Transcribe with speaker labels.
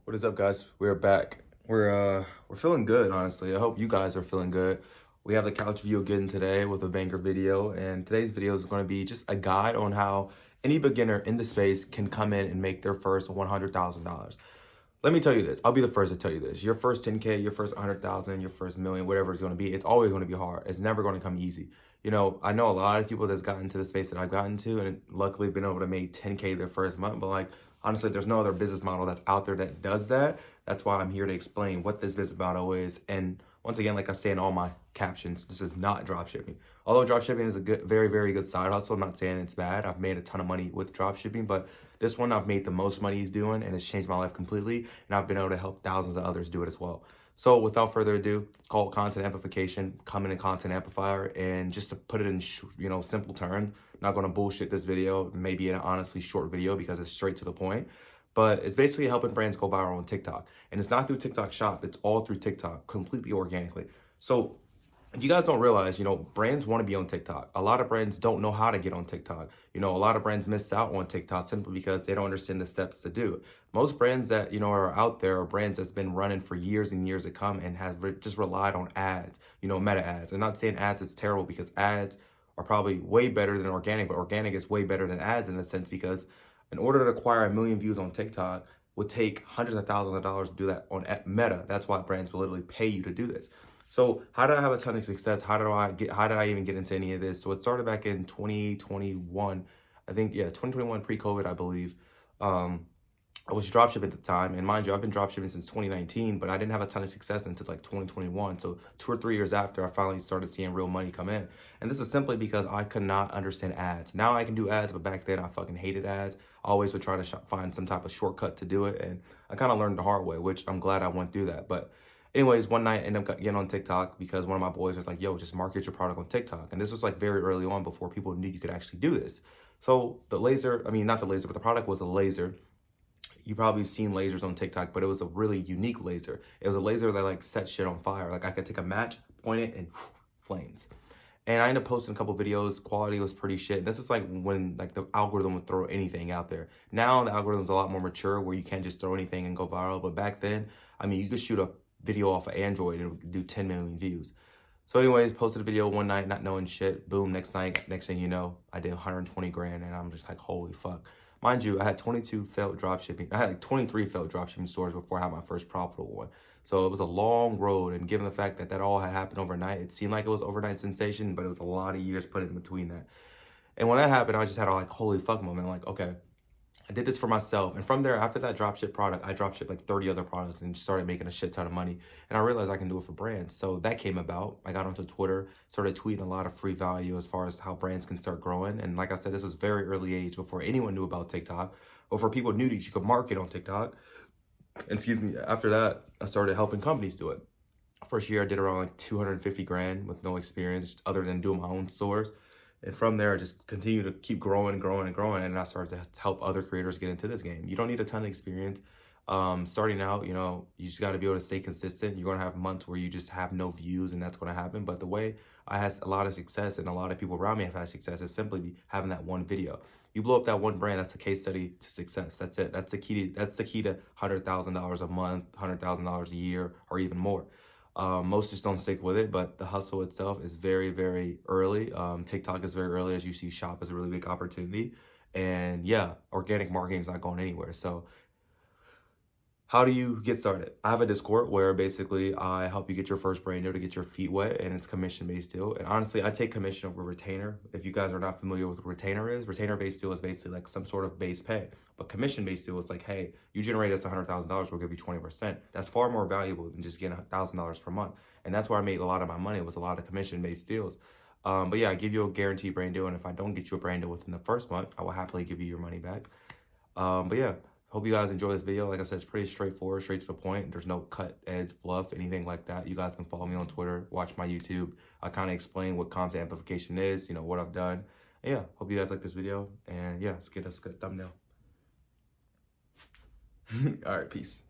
Speaker 1: What is up, guys? We're back. We're feeling good, honestly. I hope you guys are feeling good. We have the couch view again today with a banger video, and today's video is going to be just a guide on how any beginner in the space can come in and make their first $100,000. Let me tell you this. I'll be the first to tell you this. Your first 10K, your first 100,000, your first million, whatever it's going to be, it's always going to be hard. It's never going to come easy. You know, I know a lot of people that's gotten into the space that I've gotten to and luckily been able to make 10K their first month, but like, honestly, there's no other business model that's out there that does that. That's why I'm here to explain what this business model is. And once again, like I say in all my captions, this is not dropshipping. Although dropshipping is a good, very, very good side hustle. I'm not saying it's bad. I've made a ton of money with dropshipping, but this one I've made the most money doing, and it's changed my life completely. And I've been able to help thousands of others do it as well. So without further ado, call it content amplification, come in a content amplifier, and just to put it in, simple terms, not going to bullshit this video, maybe an honestly short video because it's straight to the point. But it's basically helping brands go viral on TikTok. And it's not through TikTok Shop, it's all through TikTok, completely organically. So if you guys don't realize, brands want to be on TikTok. A lot of brands don't know how to get on TikTok. A lot of brands miss out on TikTok simply because they don't understand the steps to do it. Most brands that, are out there are brands that's been running for years and years to come and have just relied on ads, meta ads. I'm not saying ads is terrible because ads are probably way better than organic, but organic is way better than ads in a sense because in order to acquire 1 million views on TikTok would take hundreds of thousands of dollars to do that on Meta. That's why brands will literally pay you to do this. So how did I have a ton of success? How did I even get into any of this? So it started back in 2021. I think, 2021 pre-COVID, I believe. I was dropshipping at the time, and mind you, I've been dropshipping since 2019, but I didn't have a ton of success until like 2021. So 2 or 3 years after, I finally started seeing real money come in. And this is simply because I could not understand ads. Now I can do ads, but back then I fucking hated ads. I always would try to find some type of shortcut to do it, and I kind of learned the hard way, which I'm glad I went through that. But anyways, one night I ended up getting on TikTok because one of my boys was like, yo, just market your product on TikTok. And this was like very early on before people knew you could actually do this. So the not the laser, but the product was a laser. You probably have seen lasers on TikTok, but it was a really unique laser. It was a laser that like set shit on fire. Like I could take a match, point it, and flames. And I ended up posting a couple videos. Quality was pretty shit. This is like when like the algorithm would throw anything out there. Now the algorithm's a lot more mature where you can't just throw anything and go viral. But back then, you could shoot a video off of Android and it would do 10 million views. So anyways, posted a video one night, not knowing shit. Boom, next thing you know, I did 120 grand and I'm just like, holy fuck. Mind you, I had 22 failed dropshipping. I had like 23 failed dropshipping stores before I had my first profitable one. So it was a long road, and given the fact that all had happened overnight, it seemed like it was overnight sensation, but it was a lot of years put in between that. And when that happened, I just had a like, holy fuck moment. I'm like, okay, I did this for myself. And from there, after that dropship product, I dropshipped like 30 other products and started making a shit ton of money. And I realized I can do it for brands. So that came about. I got onto Twitter, started tweeting a lot of free value as far as how brands can start growing. And like I said, this was very early age before anyone knew about TikTok. Before people knew that you could market on TikTok. Excuse me. After that, I started helping companies do it. First year, I did around like 250 grand with no experience other than doing my own stores. And from there, I just continue to keep growing and growing and growing. And I started to help other creators get into this game. You don't need a ton of experience. Starting out, you just got to be able to stay consistent. You're going to have months where you just have no views, and that's going to happen. But the way I had a lot of success and a lot of people around me have had success is simply having that one video. You blow up that one brand, that's a case study to success. That's it. That's the key to $100,000 a month, $100,000 a year, or even more. Most just don't stick with it, but the hustle itself is very, very early. TikTok is very early. As you see, Shop is a really big opportunity. And yeah, organic marketing is not going anywhere. So how do you get started? I have a Discord where basically I help you get your first brand deal to get your feet wet, and it's commission-based deal. And honestly, I take commission over retainer. If you guys are not familiar with what retainer is, retainer-based deal is basically like some sort of base pay. But commission-based deal is like, hey, you generate us $100,000, we'll give you 20%. That's far more valuable than just getting $1,000 per month. And that's where I made a lot of my money, was a lot of commission-based deals. But yeah, I give you a guaranteed brand deal, and if I don't get you a brand deal within the first month, I will happily give you your money back. But yeah. Hope you guys enjoy this video. Like I said, it's pretty straightforward, straight to the point. There's no cut, edge, bluff, anything like that. You guys can follow me on Twitter, watch my YouTube. I kind of explain what content amplification is, what I've done. And yeah, hope you guys like this video. And yeah, let's get us a good thumbnail. All right, peace.